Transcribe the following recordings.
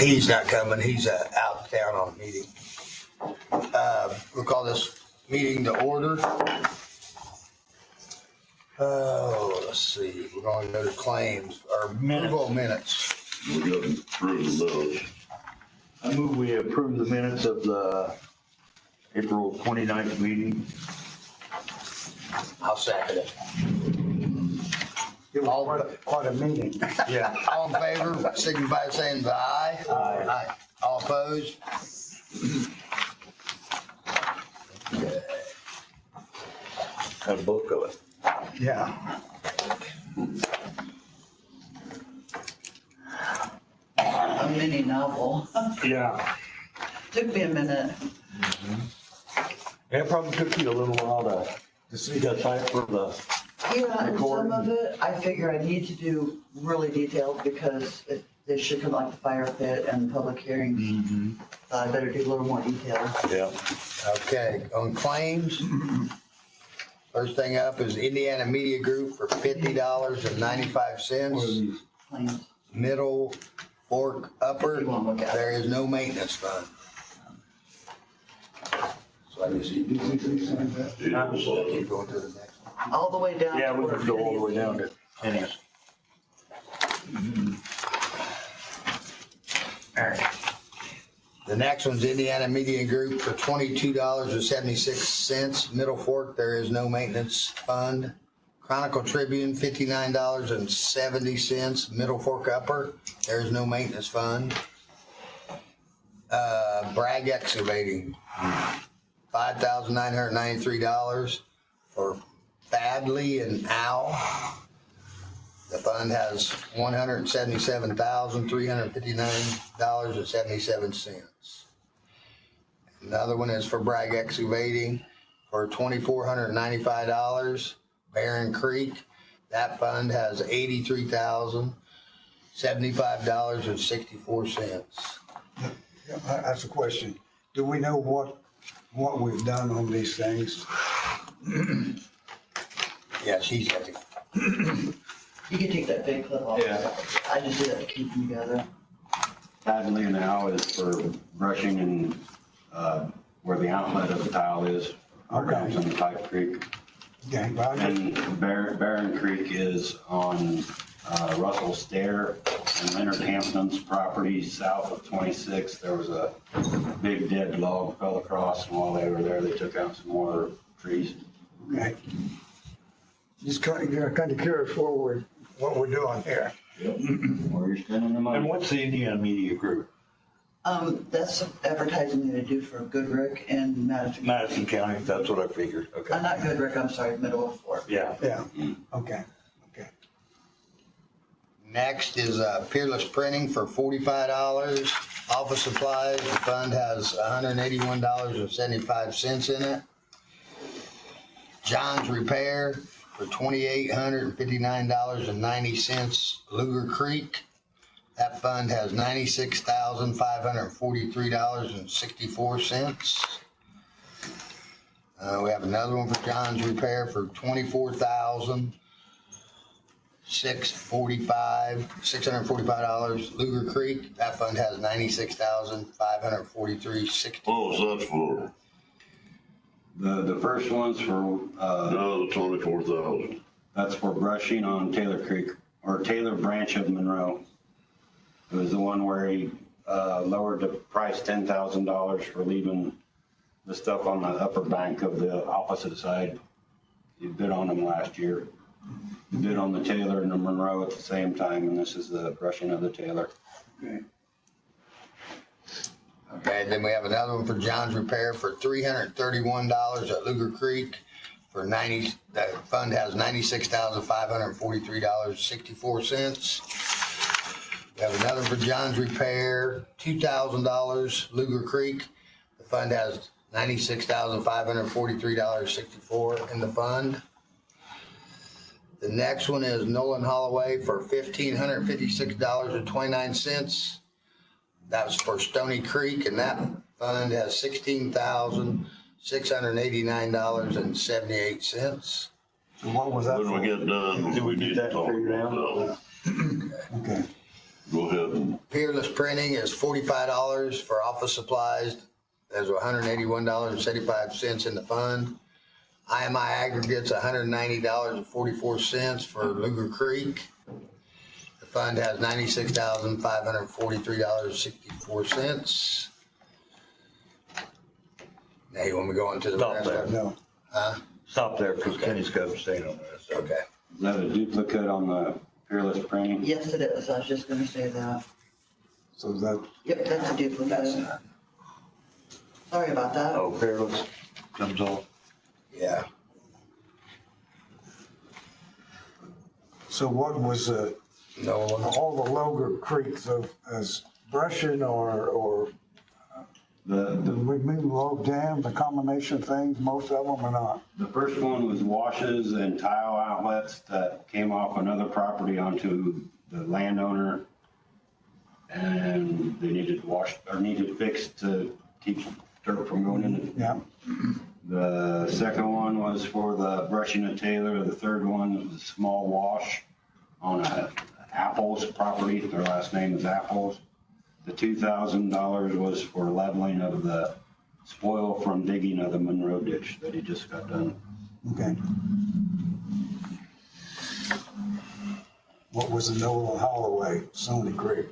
He's not coming. He's out of town on a meeting. We'll call this meeting to order. Oh, let's see. We're going to go to claims or approval of minutes. We're going to approve those. I move we approve the minutes of the April 29th meeting. I'll second it. It was quite a meeting. Yeah. All in favor, signify by saying aye. Aye. All opposed? Have a book of it. Yeah. A mini novel. Yeah. Took me a minute. It probably took you a little while to see that type for the, Yeah, and some Recording. of it, I figure I need to do really detailed because they should come like the fire pit and public hearings. So I better do a little more detail. yeah. Okay, on claims. First thing up is Indiana Media Group for $50.95. Claims. Middle Fork Upper, You wanna look at it? there is no maintenance fund. So I just keep going to the next one. All the way down. Yeah, to we where could go all the way Penny's down to pennies. The next one's Indiana Media Group for $22.76. Middle Fork, there is no maintenance fund. Chronicle Tribune, $59.70. Middle Fork Upper, there is no maintenance fund. Bragg Excavating, $5,993 for Fadley and Owl. The fund has $177,359.77. Another one is for Bragg Excavating for $2,495. Barron Creek, that fund has $83,075.64. That's a question. Do we know what we've done on these things? Yeah, she's got to. You can take that big clip off. Yeah. I just do that to keep them together. Hadley now is for brushing and, where the outlet of the tile is. Okay. Comes in the Pipe Creek. Okay, well, And Barron Creek is on, Russell Stair and Leonard Hampton's property south of 26. There was a big dead log fell across, and while they were there, they took out some more trees. okay. Just kind of curious what we're doing here. Where you're spending the And money. what's the Indiana Media Group? That's advertising they do for Goodrick and Madison. Madison County, that's what I figured. Okay. Not Goodrick, I'm sorry, Middle of Fork. Yeah. Yeah, okay. Next is Peerless Printing for $45. Office supplies, the fund has $181.75 in it. John's Repair for $2,859.90. Luger Creek, that fund has $96,543.64. We have another one for John's Repair for $645. Luger Creek, that fund has $96,543.60. What was that for? The first one's for, No, the 24,000. that's for brushing on Taylor Creek, or Taylor branch of Monroe. It was the one where he lowered the price $10,000 for leaving the stuff on the upper bank of the opposite side. He bid on them last year. He bid on the Taylor and the Monroe at the same time, and this is the brushing of the Taylor. Okay, then we have another one for John's Repair for $331 at Luger Creek for that fund has $96,543.64. We have another for John's Repair, $2,000 Luger Creek. The fund has $96,543.64 in the fund. The next one is Nolan Holloway for $1,556.29. That's for Stony Creek, and that fund has $16,689.78. So what was that When we for? get done, Did we get need to that talk figured about out? that. Okay, Go ahead and, Peerless printing is $45 for office supplies. There's $181.75 in the fund. IMI aggregates $190.44 for Luger Creek. The fund has $96,543.64. Now you want me to go into the Stop rest there. of it? No, Stop there, because Kenny's got to stay on this. Okay. Is that a duplicate on the Peerless printing? Yes, it is. I was just gonna say that. so that, Yep, that's a duplicate. Sorry about that. Oh, Peerless comes off. Yeah. so what was, No one. all the Loger Creeks as brushing or The did we move log jams, a combination of things, most of them or not? The first one was washes and tile outlets that came off another property onto the landowner. And they needed needed fixed to keep dirt from going in. Yeah, The second one was for the brushing of Taylor. The third one was a small wash on Apple's property. Their last name is Apples. The $2,000 was for leveling of the spoil from digging of the Monroe ditch that he just got done. okay. What was the Nolan Holloway, Stony Creek?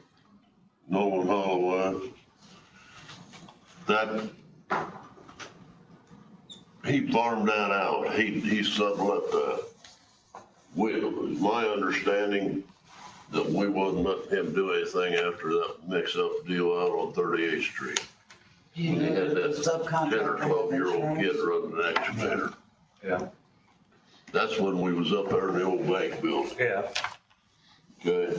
Nolan Holloway. That, he farmed that out. He sublet that. My understanding that we wasn't letting him do anything after that mix-up deal out on 38th Street. Do you When he know had the that 10 or subcontractor have 12-year-old kid insurance? running an excavator. Yeah. That's when we was up there in the old bank building. Yeah. Okay,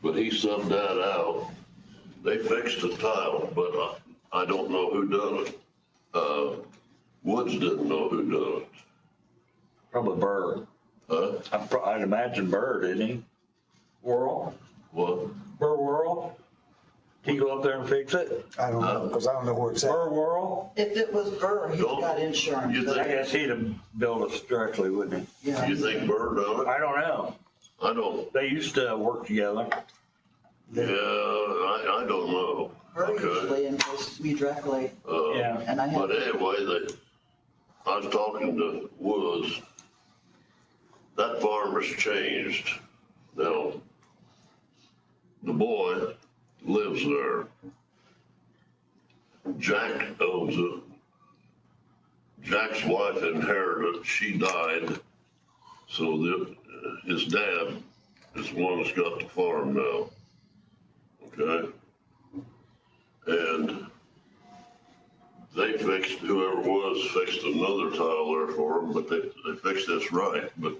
but he subbed that out. They fixed the tile, but I don't know who done it. Woods didn't know who done it. Probably Bird. Huh? I'd imagine Bird, didn't he? Worrell? What? Burr Worrell? He go up there and fix it? I don't know, because I don't know where it's at. Burr Worrell? If it was Burr, he's Don't- got insurance. you but I guess he'd have billed us directly, wouldn't he? Yeah. You think Bird done it? I don't know. I don't. They used to work together. Yeah, I don't know. Burr Okay. usually invoices me directly, Yeah. and I have. But anyway, I was talking to Woods. That farm has changed. Now, the boy lives there. Jack owns it. Jack's wife inherited it. She died. So his dad is the one that's got the farm now. Okay? And they fixed, whoever it was, fixed another tile there for them, but they fixed this right. But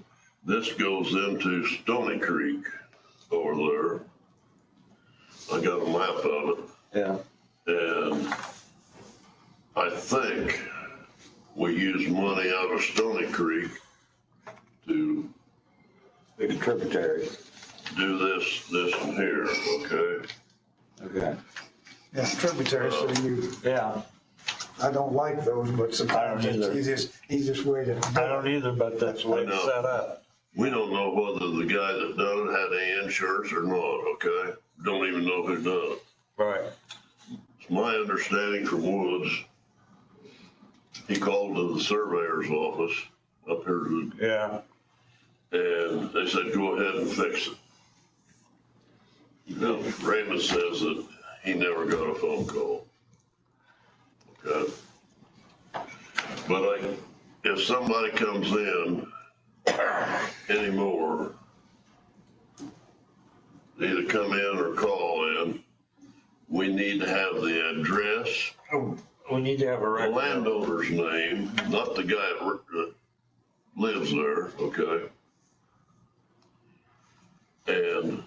this goes into Stony Creek over there. I got a map of it, Yeah. and I think we use money out of Stony Creek to Big tributary. do this one here, okay? Okay. Yeah, tributary, so Yeah. I don't like those, but sometimes I don't it's either. easiest way to. I don't either, but that's the way it's set up. We don't know whether the guy that done it had any insurance or not, okay? Don't even know who done it. Right. It's my understanding from Woods, he called to the surveyor's office up here to Yeah. and they said, go ahead and fix it. Now, Raymond says that he never got a phone call. Okay? But if somebody comes in anymore, they either come in or call in, we need to have the address, We need to have a the record. landowner's name, not the guy that lives there, okay? And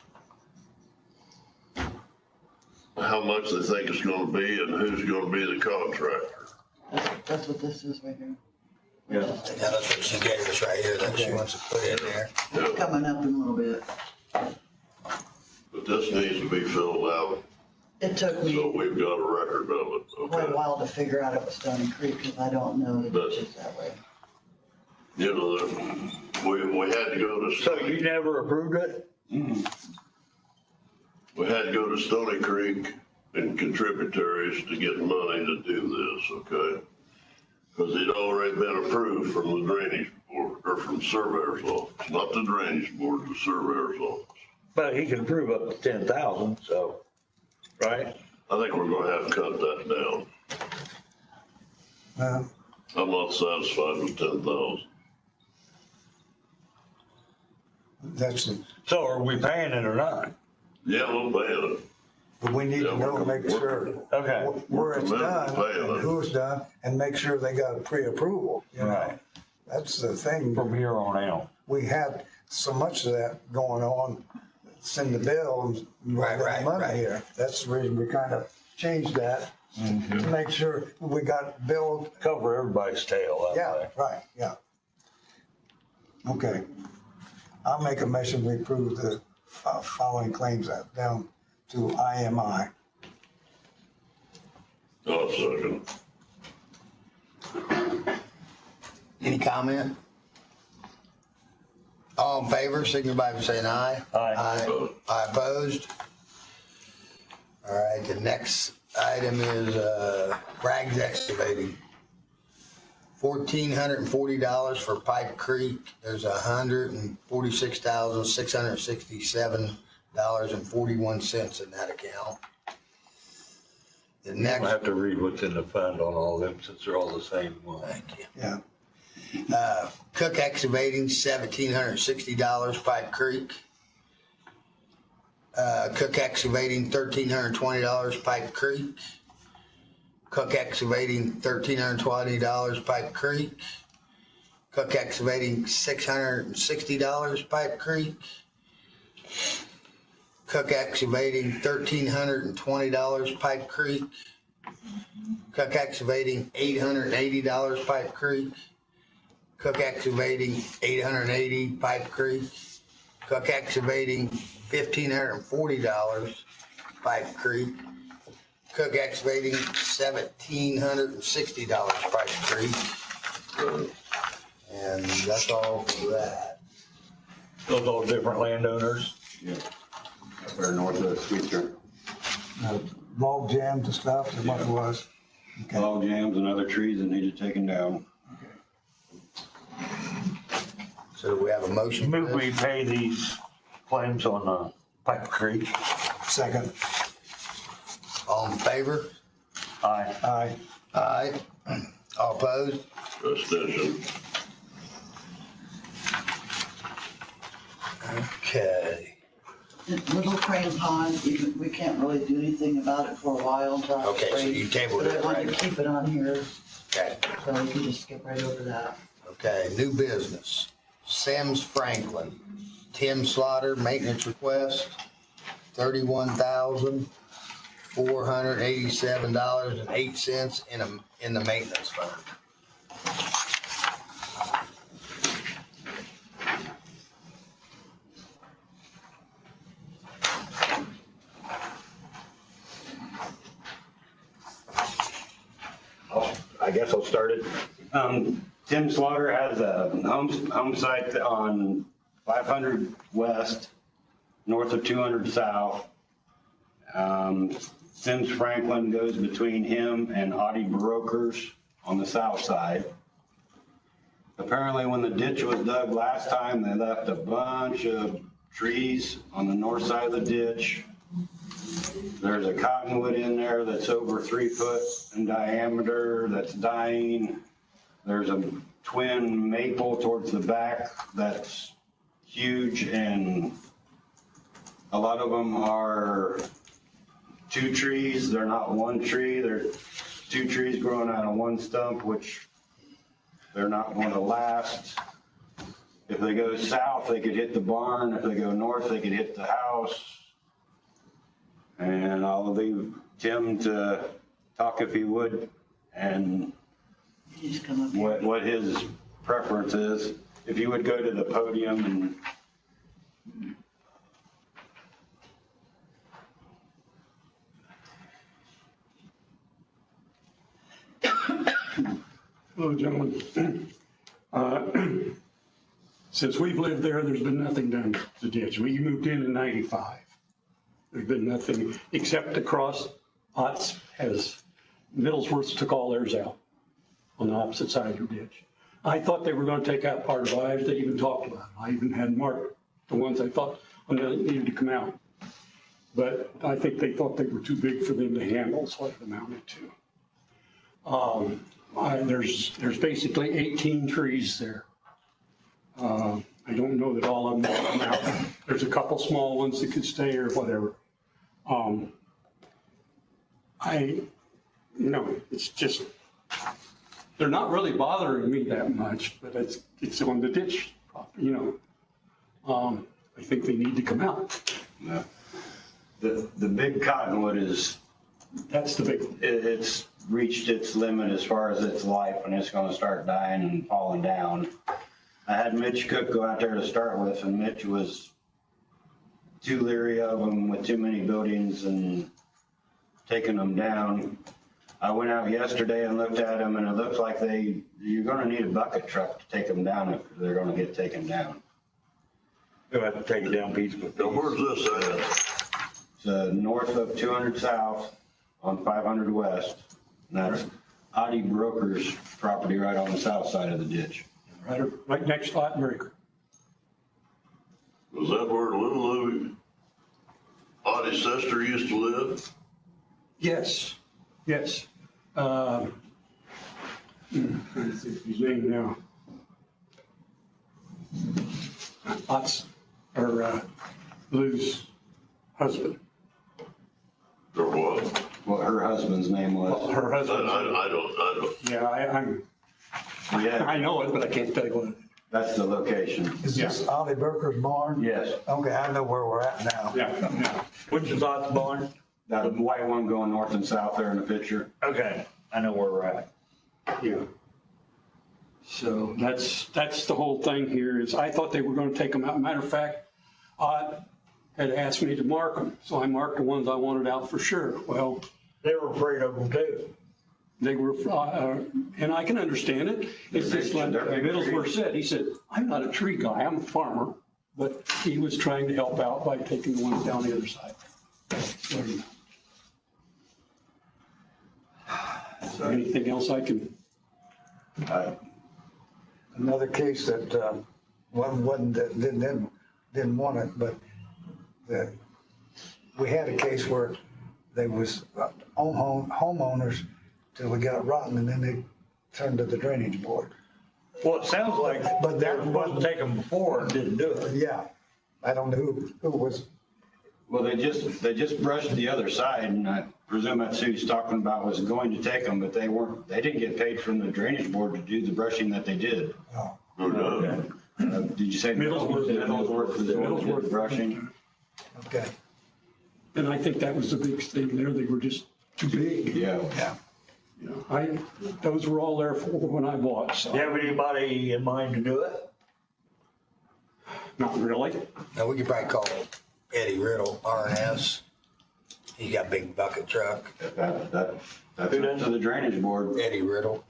how much they think it's gonna be and who's gonna be the contractor. That's what this is right here. Yeah. Yeah, that's what she gave us right here, that she wants to put in there. It's coming up in a little bit. But this needs to be filled out, It took so me we've got a record of it, quite a okay? while to figure out it was Stony Creek, because I don't know the But- ditches that way. You know, we had to go to. So you never approved it? We had to go to Stony Creek and contributaries to get money to do this, okay? Because it'd already been approved from the drainage board, or from surveyor's office, not the drainage board, the surveyor's office. But he can approve up to 10,000, so, right? I think we're gonna have to cut that down. I'm not satisfied with 10,000. That's the, So are we paying it or not? Yeah, we'll pay it. but we need Yeah, to know, we're- make sure Okay. where it's committed to done paying and it. who it's done and make sure they got a pre-approval, you know? Right. That's the thing. From here on out. We had so much of that going on, send the bill and Right, right money here. That's the reason we kind of changed that to make sure we got billed. Cover everybody's tail that Yeah, way. right, yeah. Okay. I'll make a motion, we approve the following claims down to IMI. I'll second. Any comment? All in favor, signify by saying aye. Aye. Aye opposed. All right, the next item is, Braggs Excavating. $1,440 for Pipe Creek. There's $146,667.41 in that account. The I'll next, have to read what's in the fund on all them since they're all the same one. thank you. Yeah, Cook Excavating, $1,760, Pipe Creek. Cook Excavating, $1,320, Pipe Creek. Cook Excavating, $1,320, Pipe Creek. Cook Excavating, $660, Pipe Creek. Cook Excavating, $1,320, Pipe Creek. Cook Excavating, $880, Pipe Creek. Cook Excavating, $880, Pipe Creek. Cook Excavating, $1,540, Pipe Creek. Cook Excavating, $1,760, Pipe Creek. And that's all for that. Those all different landowners. Yeah. Up there north of Sweetser. log jams and stuff is what it was. Okay. Log jams and other trees that needed taken down. So do we have a motion for Move we this? pay these claims on Pipe Creek. Second, All in favor? Aye. aye. Aye. All opposed? Abstention. Okay. Little Crane Pond, we can't really do anything about it for a while until after Okay, so spring. you tabled But I it, wanted to right? keep it on here, Okay. so we can just skip right over that. Okay, new business. Sims Franklin, Tim Slaughter, maintenance request, $31,487.08 in the maintenance fund. I guess I'll start it. Tim Slaughter has a home site on 500 west, north of 200 south. Sims Franklin goes between him and Audi Brokers on the south side. Apparently when the ditch was dug last time, they left a bunch of trees on the north side of the ditch. There's a cottonwood in there that's over 3 foot in diameter that's dying. There's a twin maple towards the back that's huge, and a lot of them are 2 trees. They're not 1 tree. They're 2 trees growing out of 1 stump, which they're not going to last. If they go south, they could hit the barn. If they go north, they could hit the house. And I'll leave Tim to talk if he would, and You just come up here. what his preference is. If you would go to the podium and Hello, gentlemen. Since we've lived there, there's been nothing done to the ditch. We moved in '95. There's been nothing except across Otts has, Middlesworth took all theirs out on the opposite side of the ditch. I thought they were gonna take out part of Ives. They even talked about it. I even had marked the ones I thought needed to come out. But I think they thought they were too big for them to handle, so I amounted to. There's basically 18 trees there. I don't know that all of them will come out. There's a couple small ones that could stay or whatever. It's just, they're not really bothering me that much, but it's on the ditch, I think they need to come out. Yeah. The big cottonwood is, That's the big, it's reached its limit as far as its life, and it's gonna start dying and falling down. I had Mitch Cook go out there to start with, and Mitch was too leery of them with too many buildings and taking them down. I went out yesterday and looked at them, and it looks like you're gonna need a bucket truck to take them down if they're gonna get taken down. You'll have to take it down piece by Now, piece. where's this at? It's north of 200 South on 500 West. And that's Audi Broker's property right on the south side of the ditch. right next to Latin Breaker. Was that where Little Audie's sister used to live? Yes. Trying to think of his name now. Otts, or Lou's husband. Or what? What her husband's name Well, was. her I husband. don't. Yeah, Yeah, I know it, but I can't tell you what. that's the location. Is this Ollie Burker's barn? Yes, Okay, I know where we're at now. Yeah. Which is Ott's barn? that white one going north and south there in the picture. Okay, I know where we're at. Yeah. So that's the whole thing here is I thought they were gonna take them out. Matter of fact, Ott had asked me to mark them, so I marked the ones I wanted out for sure. Well, They were afraid of them too. they were, and I can understand it. It's just like They're big Middlesworth trees. said, he said, I'm not a tree guy, I'm a farmer, but he was trying to help out by taking the ones down the other side. So, anything else I can, Another case that, wasn't, didn't want it, but we had a case where they was homeowners till we got rotten and then they turned to the drainage board. Well, it sounds like But they that were supposed to take them before and didn't do it. Yeah, I don't know who was, Well, they just brushed the other side, and I presume that's who he's talking about was going to take them, but they didn't get paid from the drainage board to do the brushing that they did. oh, Who does? Did you say Middlesworth. Middlesworth was the one who did the brushing? okay, and I think that was the big thing there, they were just too big. Yeah. yeah. You know, those were all there for when I bought, so. Do you have anybody in mind to do it? Not really. Now, we could probably call Eddie Riddle, RNS. He got a big bucket truck, That's up to the drainage board. Eddie Riddle.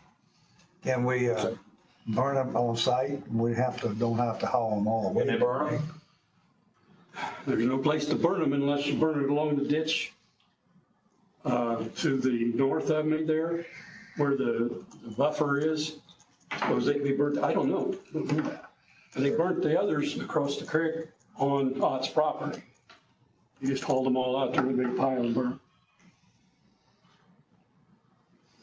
Can we, burn them on site? We don't have to haul them all the way. Can they burn them? There's no place to burn them unless you burn it along the ditch to the north of me there, where the buffer is. Suppose they could be burnt, I don't know. And they burnt the others across the creek on Ott's property. You just hauled them all out there in a big pile and burned.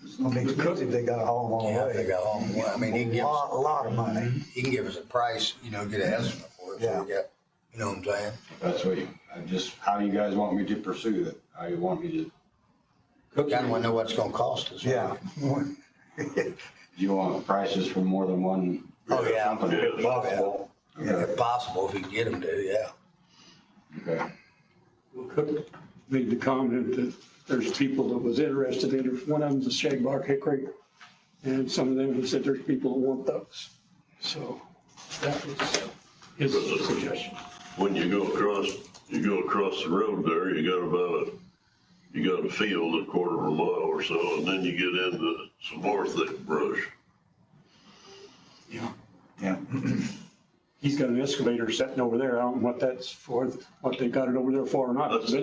It's gonna be expensive, they gotta haul them all Yeah, the they way. got home. Well, I mean, A lot of money. he can give us a price, get an estimate for it. So we got, you know what I'm saying? That's what how you guys want me to pursue it, how you want me to, Kind of want to know what it's gonna cost us. Yeah. do you want prices from more than one Oh, yeah. company? Yeah. Possible. Okay. If possible, if we can get them to, yeah. Okay. Well, Cook made the comment that there's people that was interested in it. One of them's a shagbark hickory, and some of them have said there's people that want those. So that was his suggestion. When you go across the road there, you got a field a quarter of a mile or so, and then you get into some more thick brush. Yeah. Yeah. he's got an excavator sitting over there. I don't know what that's for, what they got it over there for or not. That's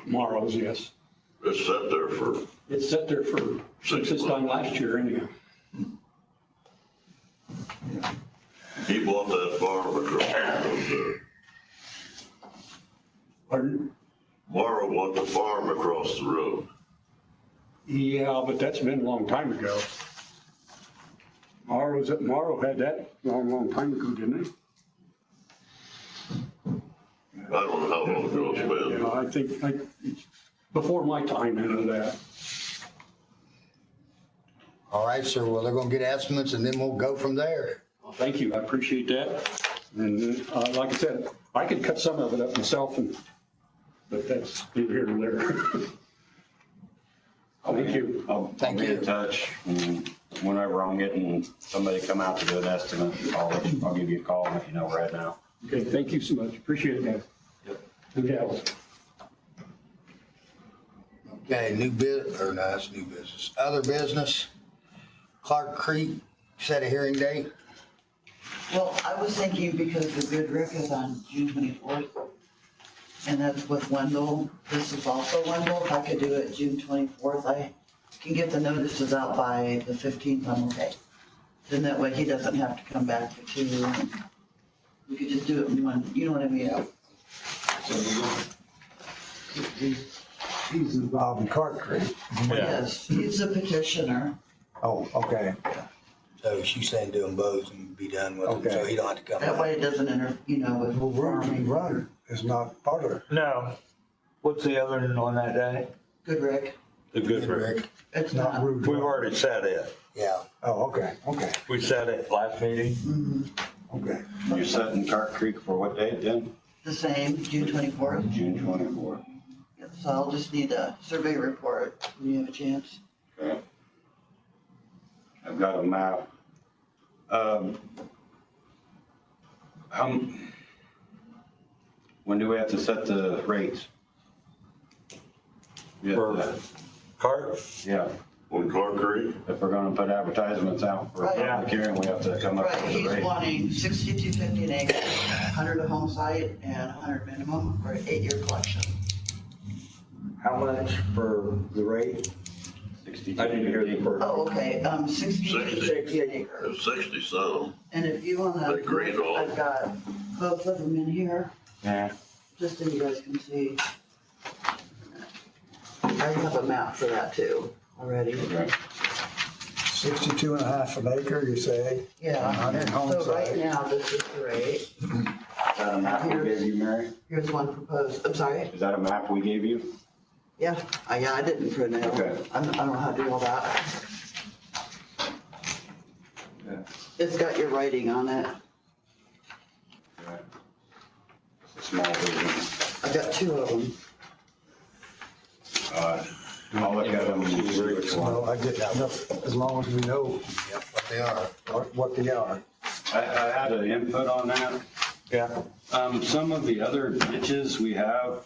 Morrow's, yes. it's sat there for, It's sat there for, since this time last year anyhow. he bought that farm across the road there. Pardon? Morrow bought the farm across the road. Yeah, but that's been a long time ago. Morrow had that long time ago, didn't he? I don't know how long ago it's been. You know, I think, before my time, I know that. All right, sir. Well, they're gonna get estimates and then we'll go from there. Well, thank you, I appreciate that. And, like I said, I could cut some of it up myself but that's neither here nor there. Thank you. I'll Thank be you. in touch, and whenever I'm getting somebody come out to do an estimate, I'll give you a call and let you know right now. Okay, thank you so much, appreciate that. Yep. Good help. Okay, new that's new business. Other business, Clark Creek set a hearing date. Well, I was thinking because the Good Rick is on June 24th, and that's with Wendell. This is also Wendell. If I could do it June 24th, I can get the notices out by the 15th, I'm okay. Then that way he doesn't have to come back for 2. And we could just do it in one, you know what I mean? He's involved in Clark Creek. Yes, he's a petitioner. Oh, okay. So she's saying do them both and be done with them, so Okay. he don't have to come That back. way it doesn't with Well, farming. Run is not part of it. No. What's the other one on that day? Good Rick. The Good Rick. Rick. It's Not not. Rude We've Run. already said it. Yeah. Oh, okay, okay, We said it last meeting. okay. You're setting Cart Creek for what date then? The same, June 24th. June 24th. Yep, so I'll just need a survey report when you have a chance. Okay. I've got a map. When do we have to set the rates? We have For to- Cart? Yeah, On Clark Creek, if we're gonna put advertisements out for a Right. public hearing, we have to come up Right, with a he's rate. wanting 62.50 an acre, 100 a home site and 100 minimum for an 8-year collection. How much for the rate? 62. I didn't hear the first. Oh, okay, 62.50 an acre. it's 60 some. And if you wanna, They grade all. I've got both of them in here, Yeah. just so you guys can see. I have a map for that too, already. Okay. 62 and a half an acre, you say? Yeah, 100 home so right site. now, this is the rate. Is that a map we gave you, Mary? Here's one proposed, I'm sorry? Is that a map we gave you? Yeah, I didn't print it. Okay. I don't know how to do all that. Yeah. It's got your writing on it. Okay. It's a small version. I've got 2 of them. I'll look at them and see which one. Well, I get enough, as long as we know Yep, what they are. what they are. I had an input on that. Yeah. Some of the other ditches we have,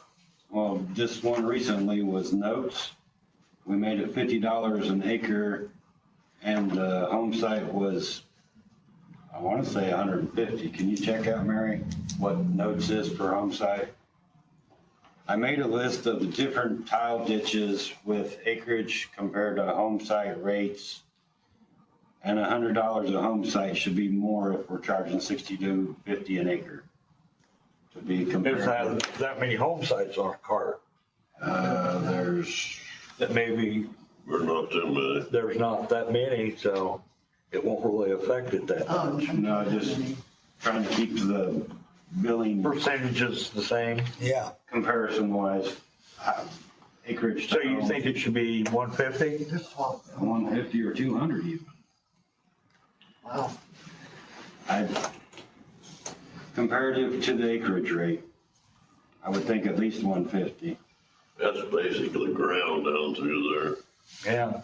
well, this one recently was Notes. We made it $50 an acre, and the home site was, I want to say 150. Can you check out, Mary, what Notes is per home site? I made a list of the different tile ditches with acreage compared to home site rates. And $100 a home site should be more if we're charging $62.50 an acre to be There's compared. that many home sites on Cart. There's, That maybe We're not too many. there's not that many, so it won't really affect it that Oh, much. no, just trying to keep the billing Percentages the same. Yeah. comparison wise, acreage. So you think it should be 150? There's 12. 150 or 200 even? Wow. Comparative to the acreage rate, I would think at least 150. That's basically ground down through there. Yeah.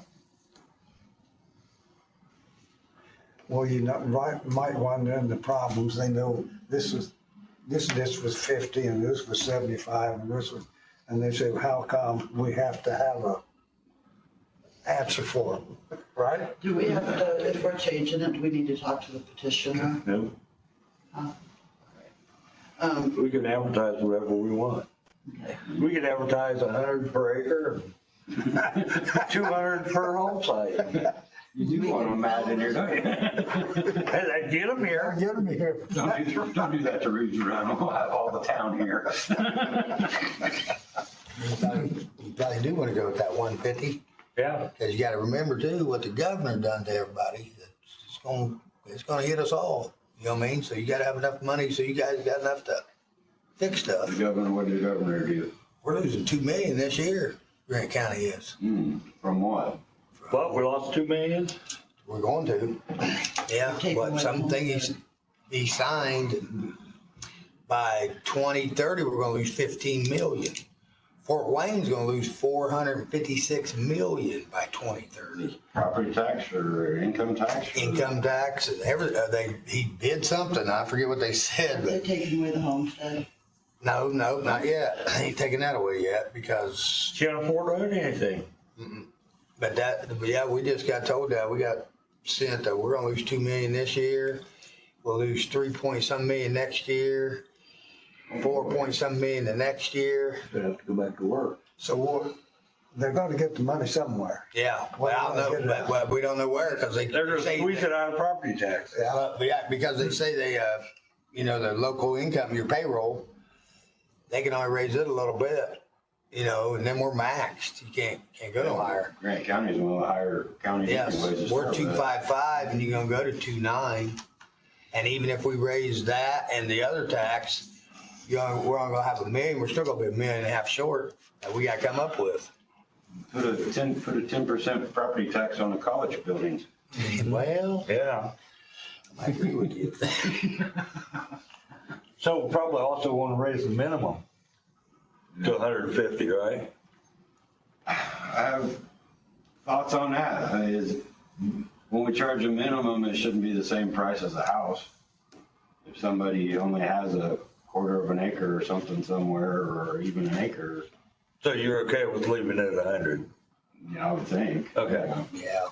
Well, you know, might run into problems. They know this was 50 and this was 75 and this was, and they say, well, how come we have to have answer for, right? Do we have to, if we're changing it, do we need to talk to the petitioner? No, we can advertise whatever we want. Okay. We can advertise 100 per acre, 200 per home site. You do want them mad in here, don't you? Hey, get them here. Get them here. Don't do that to Reed Run. We'll have all the town here. You probably do wanna go with that 150, Yeah. cause you gotta remember too, what the governor done to everybody. It's gonna hit us all, you know what I mean? So you gotta have enough money, so you guys got enough to fix stuff. The governor, what did the governor do? We're losing 2 million this year, Grant County is. From what? What, we lost 2 million? We're going to. Yeah, Take but away something the he signed, by 2030, we're gonna lose 15 million. Fort Wayne's gonna lose 456 million by 2030. Property tax or income tax? Income tax and he did something, I forget what they said, They're but taking away the homestead. no, not yet. Ain't taking that away yet because, Can't afford to own anything. but yeah, we just got told that, we got sent that we're gonna lose 2 million this year. We'll lose 3-point-some million next year, 4-point-some million the next year. They have to go back to work. So they're gonna get the money somewhere. Yeah, well, I don't know, but we don't know where, because they They're gonna say, squeeze it out of property tax. but yeah, because they say they, the local income, your payroll, they can only raise it a little bit, and then we're maxed. You can't go no higher. Grant County's one of the higher counties. Yes, anyways, to we're start with. 255 and you're gonna go to 29. And even if we raise that and the other tax, we're only gonna have $1 million, we're still gonna be $1.5 million short that we gotta come up with. Put a 10% property tax on the college buildings. Well, Yeah. I agree with you. So we'll probably also want to raise the minimum to 150, right? I have thoughts on that. Is when we charge a minimum, it shouldn't be the same price as a house. If somebody only has a quarter of an acre or something somewhere, or even an acre, So you're okay with leaving it at 100? I would think. Okay. Yeah.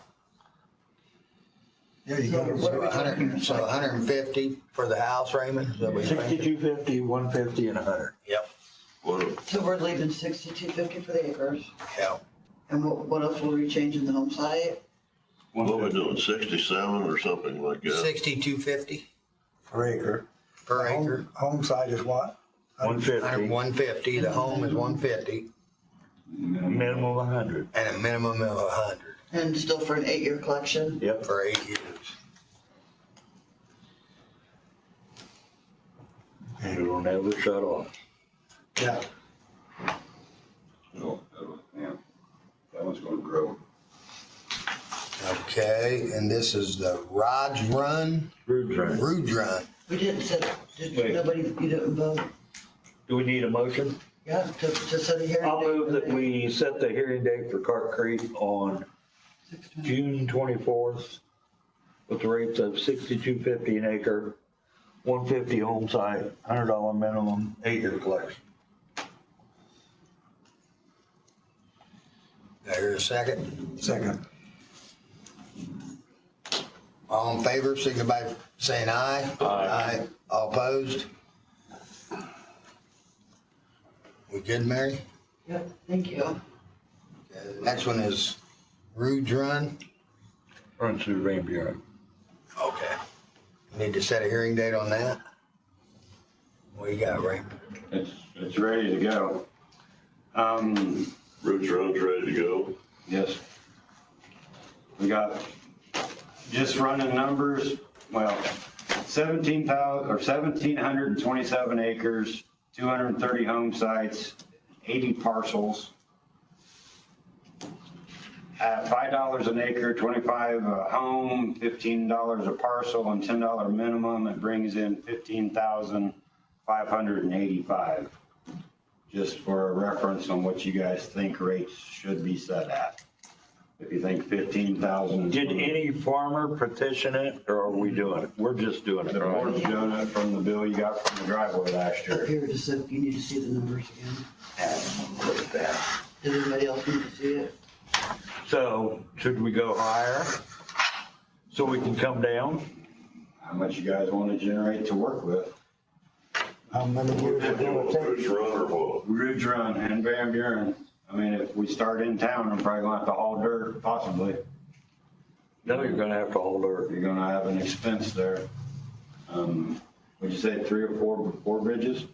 Yeah, you gotta. So what are we doing? So 150 for the house, Raymond? Is that what you're thinking? 6250, 150, and 100. Yep, What, So we're leaving 6250 for the acres. yeah. And what else will we change in the home site? what are we doing, 67 or something like that? 6250 Per acre. per acre. Home site is what? 150, 150, the home is 150, minimum 100. and a minimum of 100 And still for an 8-year collection? Yep. for 8 years. It'll never shut off. Yeah. Yeah, that one's going to grow. Okay, and this is the Raj Run, Rude run. Rude Run. We didn't set, Wait. you didn't vote? Do we need a motion? Yeah, to set a hearing. I'll date move for that the- we set the hearing date for Cart Creek on June 24th with the rates of $62.50 an acre, 150 home site, $100 minimum, 8-year collection. There's a second. Second. All in favor, signify by saying aye. Aye. All opposed? We good, Mary? Yep, thank you. Okay, the next one is Rude Run. Runs through Van Buren. Okay. Need to set a hearing date on that? What you got, Ray? It's ready to go. Roots Run's ready to go. Yes. We got, just running numbers, well, 1,727 acres, 230 home sites, 80 parcels. At $5 an acre, 25 a home, $15 a parcel, and $10 minimum, it brings in 15,585. Just for a reference on what you guys think rates should be set at. If you think 15,000. Did any farmer petition it, or are we doing it? We're just doing it, The right? board's doing it from the bill you got from the driveway last Up year. here, just if you need to see the numbers again. Look at that. Does anybody else need to see it? So should we go higher so we can come down? How much you guys want to generate to work with? How many years is it gonna take? Bruce Run or what? Ridge Run and Van Buren. I mean, if we start in town, I'm probably gonna have to haul dirt, possibly. No, you're gonna have to hold her. You're gonna have an expense there. Would you say 3 or 4 bridges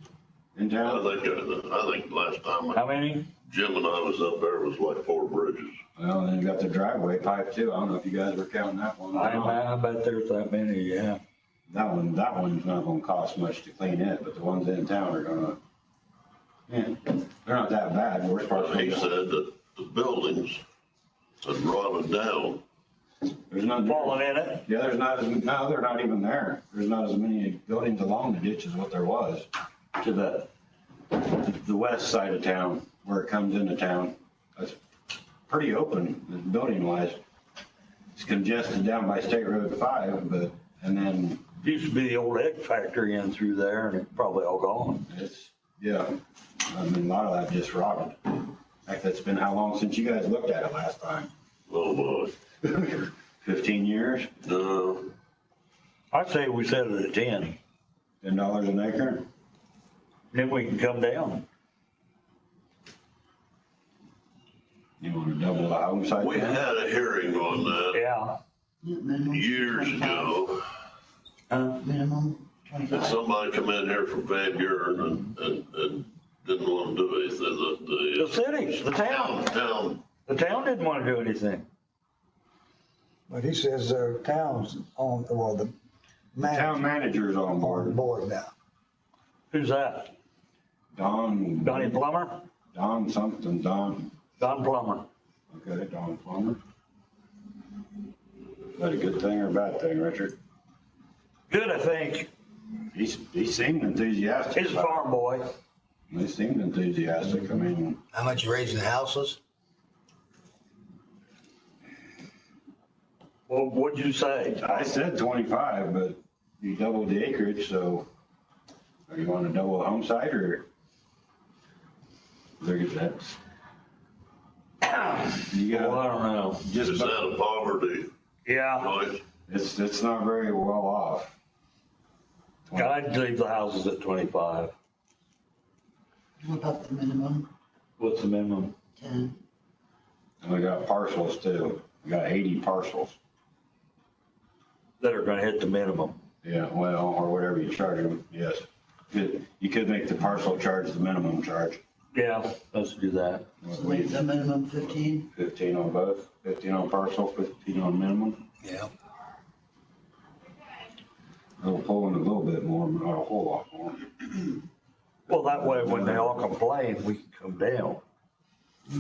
in I town? think last time How many? Jim and I was up there, it was like 4 bridges. Well, then you got the driveway pipe too. I don't know if you guys were counting that one. I bet there's that many, yeah. That one's not gonna cost much to clean it, but the ones in town are gonna, yeah, they're not that bad. We're supposed He to. said that the buildings had rotted down. There's not. Falling in it? Yeah, there's not no, they're not even there. There's not as many buildings along the ditch as what there was to the west side of town where it comes into town. That's pretty open, building wise. It's congested down by State Road 5, but, and then Used to be the old egg factory in through there and it's probably all gone. it's, yeah, I mean, a lot of that just rotted. In fact, it's been how long since you guys looked at it last time? Oh, my. 15 years? No, I'd say we set it at 10, $10 an acre? then we can come down. You want to double the home site? we then? had a hearing on that Yeah. Minimum years 25. ago. Minimum And 25. somebody come in here from Van Buren and didn't want to do anything. The cities, the town. Town, The town didn't want to do anything. But he says there are towns on, well, the Town manager manager's on on board. board now. Who's that? Don. Donnie Plummer? Don something, Don, Don Plummer. okay, Don Plummer. Is that a good thing or a bad thing, Richard? Good, I think. He seemed enthusiastic. He's a about farm boy. it. He seemed enthusiastic, I mean, How much you raising houses? Well, what'd you say? I said 25, but you doubled the acreage, so are you want to double the home site or? Look at that. You Well, I got, don't know. just, is that a poverty Yeah, place? it's not very well off. I'd leave the houses at 25. What about the minimum? What's the minimum? 10. And we got parcels too. We got 80 parcels. That are gonna hit the minimum. Yeah, well, or whatever you charge them, yes. You could make the parcel charge the minimum charge. Yeah, let's do that. So leave the minimum 15. 15 on both, 15 on parcel, 15 on minimum. Yeah. It'll pull in a little bit more, but not a whole lot more. Well, that way, when they all complain, we can come down.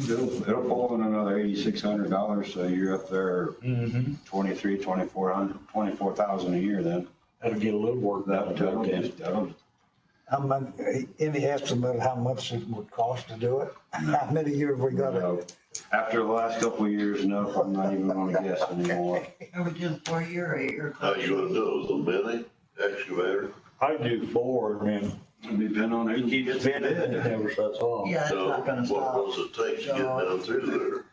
It'll pull in another $8,600, so you're up there Mm-hmm. 24,000 a year then. That'll get a little work done That'll to it. just, that'll, How much, any estimate of how much it would cost to do it? How many years we got it? no. After the last couple of years, no, I'm not even gonna guess anymore. Are we doing 4 year or 8 year? How you gonna do it with a mini excavator? I do 4 and then Depending on who keeps it bid. never shuts off. Yeah, it's So not gonna what stop. does it take to get down through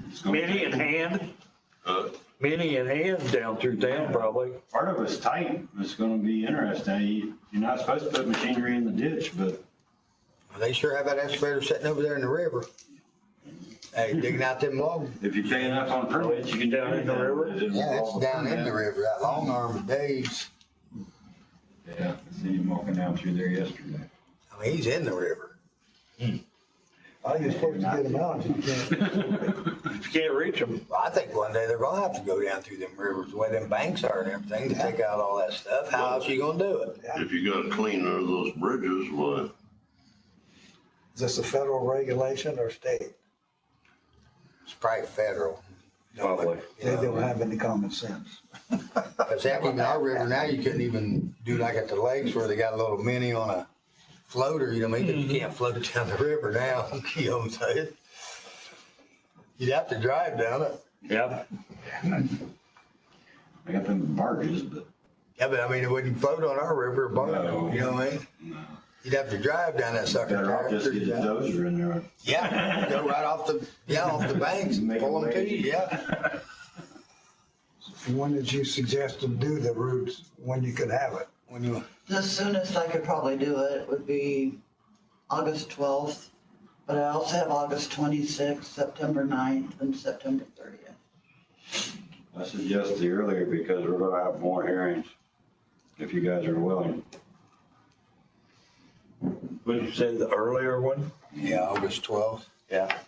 It's gonna Mini take- in hand, there? Huh? mini in hand down through town probably. Part of it's tight. It's gonna be interesting. You're not supposed to put machinery in the ditch, but They sure have that excavator sitting over there in the river. Hey, digging out them logs. if you pay enough on permits, you can do Down in the anything. river? It didn't Yeah, it's involve a down in permit. the river, that long arm of Dave's. Yeah, I see him walking down through there yesterday. I mean, he's in the river. Oh, you're supposed to get them out, you can't. If you can't reach them, Well, I think one day they're gonna have to go down through them rivers, the way them banks are and everything, to take out all that stuff. How else you gonna do it? If you gotta clean under those bridges, why? Is this a federal regulation or state? It's probably federal. probably. They don't have any common sense. Cause heck, even our river now, you couldn't even do like at the lakes where they got a little mini on a floater, you know what I mean? You can't float it down the river now, you know what I'm saying? You'd have to drive down it. Yep. I got them barges, but Yeah, but I mean, it wouldn't float on our river, barge, No. you know what I mean? no. You'd have to drive down that sucker. Better off just get a dozer in there. Yeah, go right off the banks, Make pull them it to you, yeah. When did you suggest to do the routes, when you could have it? When you, The soonest I could probably do it would be August 12th, but I also have August 26th, September 9th, and September 30th. I suggest the earlier because we're gonna have more hearings, if you guys are willing. Would you say the earlier one? yeah, August 12th. Yeah.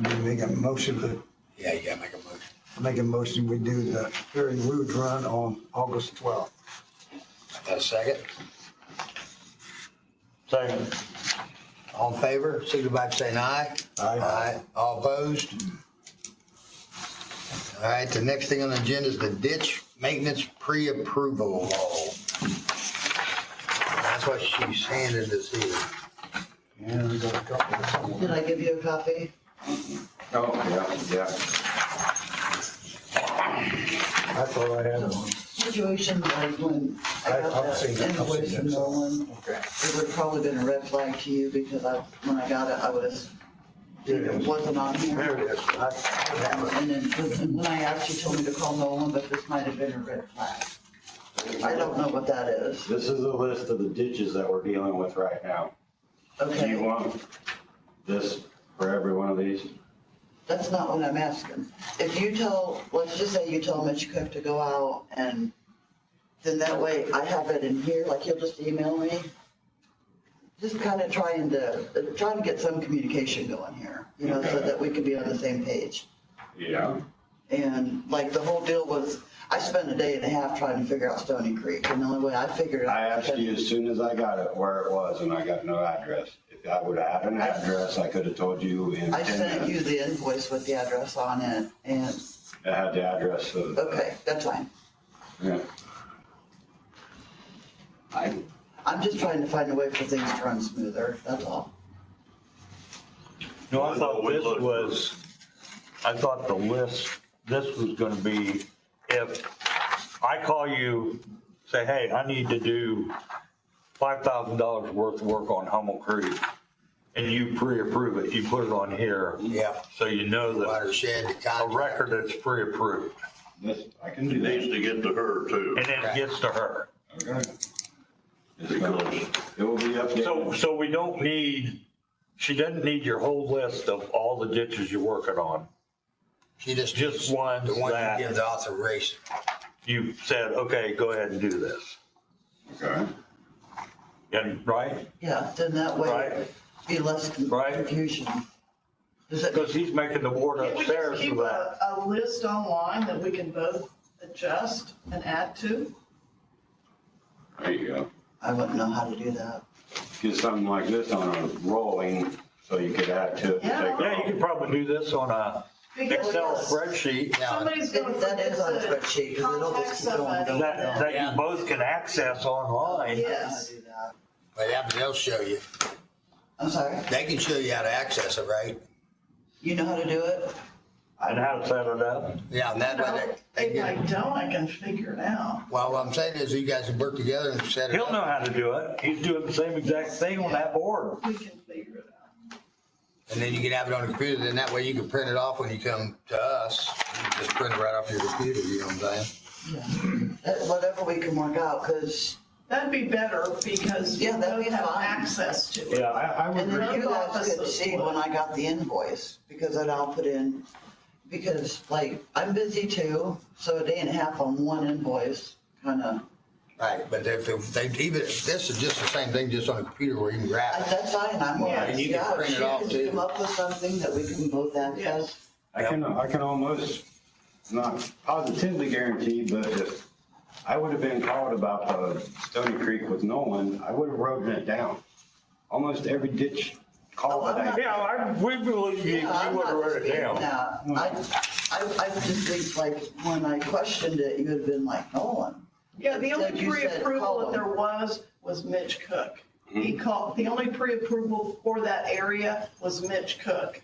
You make a motion to, Yeah, you gotta make a motion. make a motion, we do the Ferry Road Run on August 12th. Got a second? Second. All in favor, signify by saying aye. Aye. All opposed? All right, the next thing on the agenda is the ditch maintenance pre-approval law. That's what she's handed us here. Yeah, we got a couple of somewhere. Did I give you a copy? Oh, yeah. I thought I had one. Situation like when I got I've seen that it. invoice from Nolan, Okay. it would probably been a red flag to you because when I got it, I was, it wasn't on here. There it is. I have it. And then when I asked, you told me to call Nolan, but this might have been a red flag. I don't know what that is. This is a list of the ditches that we're dealing with right now. Do you Okay, want this for every one of these? that's not what I'm asking. If you tell, let's just say you tell Mitch Cook to go out and then that way I have it in here, like he'll just email me. Just kind of trying to get some communication going here, you know, so Okay. that we could be on the same page. Yeah. And like the whole deal was, I spent a day and a half trying to figure out Stony Creek, and the only way I figured it out. I asked you as soon as I got it where it was, and I got no address. If I would have had an address, I could have told you in I 10 sent you minutes. the invoice with the address on it, and, It had the address of. okay, that's fine. Yeah. I'm just trying to find a way for things to run smoother, that's all. No, I thought the list, this was gonna be, if I call you, say, hey, I need to do $5,000 worth of work on Hummel Creek, and you pre-approve it, you put it on here, Yeah, so you know that watershed, the a contract. record that's pre-approved, This, I can do It needs that. to get to her too, and then it gets to her. Okay. It's because gonna- It will be updated. So we don't need, she doesn't need your whole list of all the ditches you're working on. She just. Just ones The one that- you give the authorization. You said, okay, go ahead and do this. Okay. And, right? Yeah, then that way Right. be less Right. confusion. Does it, Because he's making the board Can't we just upstairs keep for that. a list online that we can both adjust and add to? There you go. I wouldn't know how to do that. Get something like this on a rolling, so you could add to it and Yeah. take Yeah, you off. could probably do this on a Because Excel spreadsheet Now, somebody's gonna That is on a forget spreadsheet, to 'cause it'll contact just keep going and somebody. going. that Yeah. you both can access online. I don't know how to Yes. do that. but yeah, but they'll show you. I'm sorry, They can show you how to access it, right? you know how to do it? And how to set it up. Yeah, and that way Well, they if I get, don't, I can figure it out. well, what I'm saying is you guys can work together and set it He'll up. know how to do it. He's doing the same exact thing on that board. We can figure it out. And then you can have it on the computer, then that way you can print it off when you come to us. You just print it right off your computer, you know what I'm saying? Whatever we can work out, because, That'd be better because we Yeah, that'd both be have fine. access to it. Yeah, I would and then agree. you guys could offices see would. when I got the invoice, because then I'll put in, because like, I'm busy too, so a day and a half on one invoice, kinda, Right, but if they, even if this is just the same thing, just on a computer where you can grab it. that's fine, I'm, Yeah, and you can yeah, print it she off, could too. come up with something that we can both access. I can almost, not positively guarantee, but if I would have been called about the Stony Creek with Nolan, I would have written it down. Almost every ditch call that I. Yeah, we believe you, Yeah, I'm you would have not wrote it disputing down. that. I just think like, when I questioned it, you would have been like, Nolan. Yeah, the only Like you said, pre-approval call that them. there was Mitch Cook. He Mm-hmm. called, the only pre-approval for that area was Mitch Cook.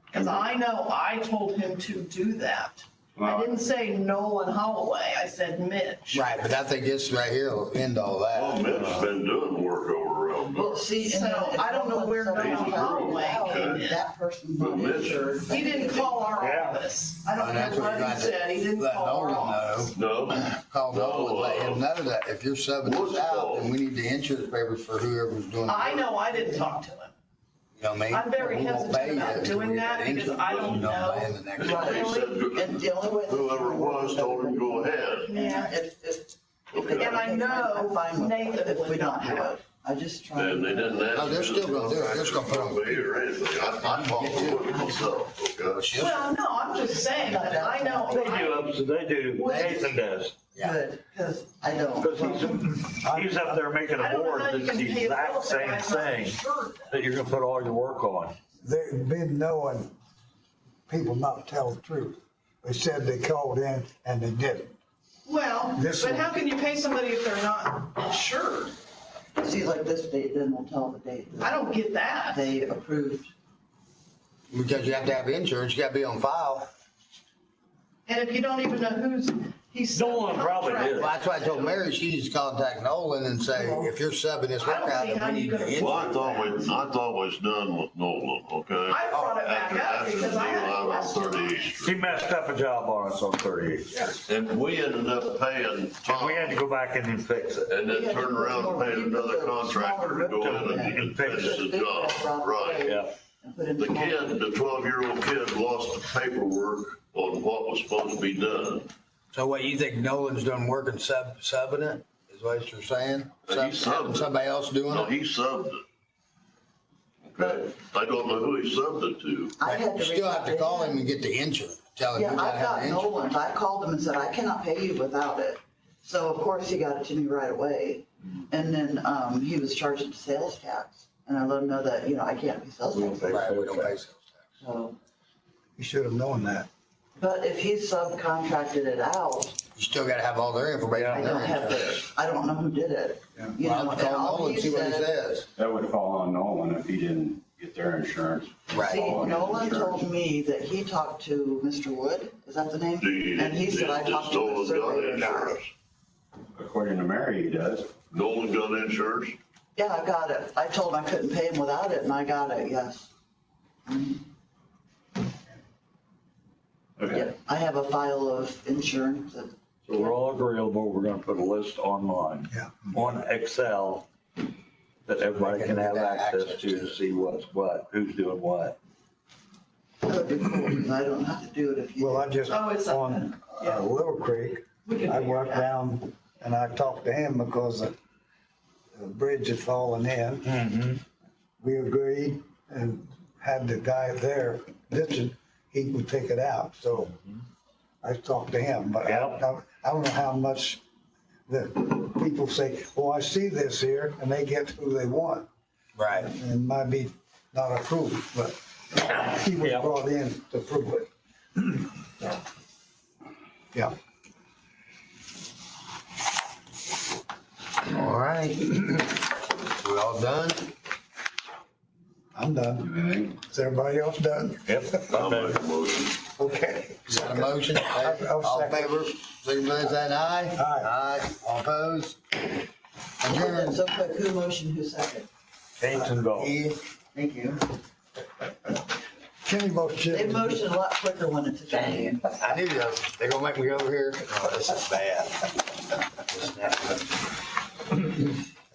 Because I know I told him to do that. I didn't say Nolan Holloway, I said Mitch. Right, but I think this right here will end all Well, that. Mitch's been doing work over around there. Well, see, and then So, if I don't know where someone Nolan says Holloway came in. that person's But not Mitch- insured. He didn't call our Yeah. office. I don't And that's know what what you he got said, he to didn't let call our Nolan office. know. No, Call Nolan, let him know that if you're subbing What's this out, called? then we need the insurance papers for whoever's doing the I work. know I didn't talk to him. You know what I mean? I'm very We won't hesitant pay you about until we doing get that because insurance, I but don't you know. pay the next Right. day. He said And the only way. whoever it was told him go ahead. Yeah. If Okay. And I know I'm fine with Nathan it if we would don't not do have. it. I just try. And they didn't ask. Oh, they're me still gonna do it. They're just gonna put it on. Me or anything. I followed it myself, okay? Well, no, I'm just saying that I know. They do, Nathan does. Good, because I don't. Because he's up there making I a don't know board how you that's can the pay a bill exact if the same guy's not thing insured. that you're gonna put all your work on. They've been knowing people not tell the truth. They said they called in and they didn't. Well, This but one- how can you pay somebody if they're not insured? See, like this date, then we'll tell the date I that don't get that. they approved. Because you have to have insurance, you gotta be on file. And if you don't even know who's, he's. Nolan probably did. Well, that's why I told Mary she needs to contact Nolan and say, if you're subbing this work I don't out, see then how we you need could the afford insurance. Well, I thought it was done with Nolan, okay? I brought it back up After because I had July questions. 38th He Street. messed up a job on us on 38. And we ended up paying And Tom we had to go back in and fix it. and then turn around and pay another contractor to go in and finish the job. Right. Yeah. And put in The small- kid, the 12-year-old kid lost the paperwork on what was supposed to be done. So what, you think Nolan's doing work and subbing it, is what you're saying? He subbed it. Somebody else doing No, it? he subbed it. Okay, I don't know who he subbed it to. I had You to still reach have out to call him. him and get the insurance, tell him Yeah, you gotta I've have got the insurance. Nolan's. I called him and said, I cannot pay you without it. So of course he got it to me right away. And then, he was charging sales tax. And I let him know that, you know, I can't be sales tax. Right, we don't pay sales tax. So, You should have known that. but if he subcontracted it out, You still gotta have all their information I on don't their have insurance. the, I don't know who did it. Yeah. You Well, know, I'll and call all Nolan, he see what he said, says. That would fall on Nolan if he didn't get their insurance. Right. see, Fall on his Nolan insurance. told me that he talked to Mr. Wood, is that the name? The- And he said, I the talked to the Nolan got surveyor guy. insurance. According to Mary, he does. Nolan got insurance? Yeah, I got it. I told him I couldn't pay him without it, and I got it, yes. Okay. Yep, I have a file of insurance that, So we're all agreeable, we're gonna put a list online. Yeah. On Excel that everybody can have access to see what's what, who's doing what. that would be cool, because I don't have to do it if you. Well, I just, Oh, it's up on Yeah. Little Creek, We can I figure went it out. down and I talked to him because the bridge had fallen in. Mm-hmm. We agreed and had the guy there ditching, he would take it out, so I talked to him, but Yeah. I don't know how much the people say, oh, I see this here, and they get who they want, Right. and it might be not approved, but he was Yeah. brought in to prove it. Yeah. All right. We all done? I'm done. Is everybody else done? Yep. I'll make a motion. Okay. Got a motion? I'll All in second. favor, signify by saying aye. Aye. Aye. All opposed? Adjourned. So quick, who motion, who second? Gates and go. Yeah. Thank you. Kenny both They chip. motion a lot quicker when it's a giant. I knew that. They're gonna make me go over here. Oh, this is bad.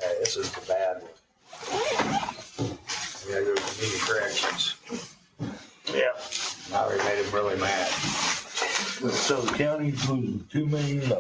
Hey, this is the bad one. We gotta go to community corrections. Yeah. I already made him really mad. So the county's losing $2 million.